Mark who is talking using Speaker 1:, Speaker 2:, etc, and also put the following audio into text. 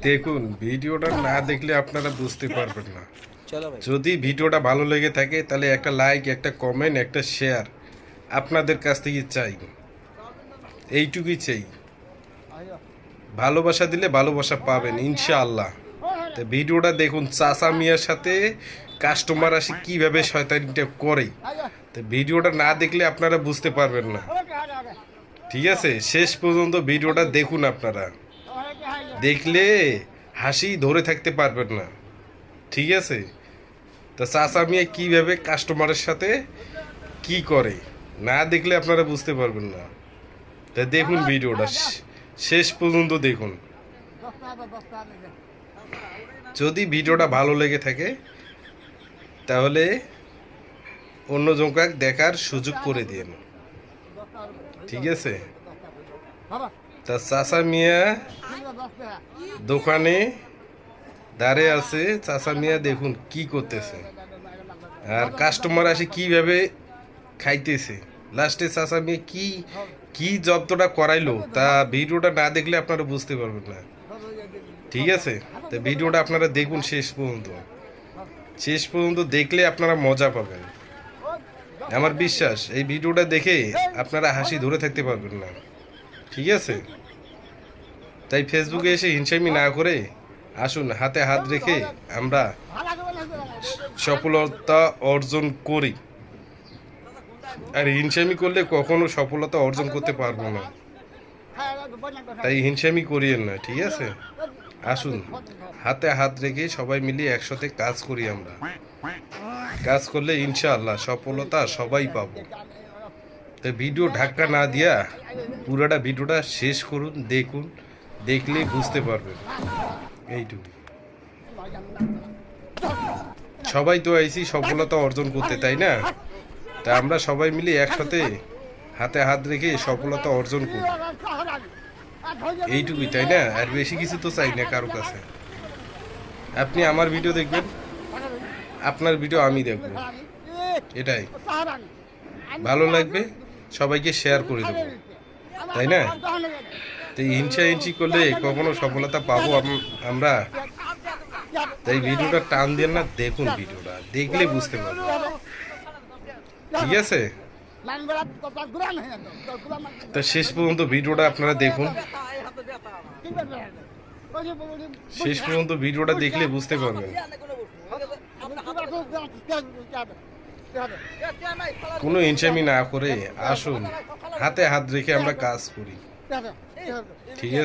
Speaker 1: দেখুন, ভিডিওটা না দেখলে আপনারা বুঝতে পারবেন না। যদি ভিডিওটা ভালো লেগে থাকে তাহলে একটা লাইক, একটা কমেন্ট, একটা শেয়ার আপনাদের কাছ থেকে চাই, এইটুকুই চাই। ভালোবাসা দিলে ভালোবাসা পাবেন ইনশাআল্লাহ। তো ভিডিওটা দেখুন, চাচা মিয়ার সাথে কাস্টমার আসে কিভাবে শয়তানিটা করে। তো ভিডিওটা না দেখলে আপনারা বুঝতে পারবেন না, ঠিক আছে? শেষ পর্যন্ত ভিডিওটা দেখুন, আপনারা দেখলে হাসি ধরে থাকতে পারবেন না, ঠিক আছে? তা চাচা মিয়া কীভাবে কাস্টমারের সাথে কি করে না দেখলে আপনারা বুঝতে পারবেন না। তা দেখুন ভিডিওটা শেষ পর্যন্ত দেখুন। যদি ভিডিওটা ভালো লেগে থাকে তাহলে অন্য জনকে দেখার সুযোগ করে দিন, ঠিক আছে? তা চাচা মিয়া দোকানে দাঁড়িয়ে আছে, চাচা মিয়া দেখুন কি করতেছে, আর কাস্টমার আসে কিভাবে খাইতেছে। লাস্টে চাচা মিয়া কি কি জব্দটা করাইলো তা ভিডিওটা না দেখলে আপনারা বুঝতে পারবেন না, ঠিক আছে? তো ভিডিওটা আপনারা দেখুন শেষ পর্যন্ত। শেষ পর্যন্ত দেখলে আপনারা মজা পাবেন। আমার বিশ্বাস এই ভিডিওটা দেখে আপনারা হাসি ধরে থাকতে পারবেন না, ঠিক আছে? তাই ফেসবুকে এসে হিংসামি না করে আসুন, হাতে হাত রেখে আমরা সফলতা অর্জন করি। আর হিংসামি করলে কখনো সফলতা অর্জন করতে পারবো না, তাই হিংসামি করিয়েন না, ঠিক আছে? আসুন, হাতে হাত রেখে সবাই মিলে একসাথে কাজ করি। আমরা কাজ করলে ইনশাআল্লাহ সফলতা সবাই পাবো। তো ভিডিও ধাক্কা না দিয়া পুরোটা ভিডিওটা শেষ করুন, দেখুন, দেখলে বুঝতে পারবেন। এইটুকু। সবাই তো আইছি সফলতা অর্জন করতে, তাই না? তা আমরা সবাই মিলে একসাথে হাতে হাত রেখে সফলতা অর্জন করি, এইটুকুই, তাই না? আর বেশি কিছু তো চাই না কারো কাছে। আপনি আমার ভিডিও দেখবেন, আপনার ভিডিও আমি দেখব, এটাই। ভালো লাগবে সবাইকে শেয়ার করে দেবো, তাই না? তো হিংসা হিংসি করলে কখনো সফলতা পাবো আমরা? তাই ভিডিওটা টান দিয়ে না, দেখুন, ভিডিওটা দেখলে বুঝতে পারবেন, ঠিক আছে? তা শেষ পর্যন্ত ভিডিওটা আপনারা দেখুন। শেষ পর্যন্ত ভিডিওটা দেখলে বুঝতে পারবেন। কোনো হিংসামি না করে আসুন, হাতে হাত রেখে আমরা কাজ করি, ঠিক আছে?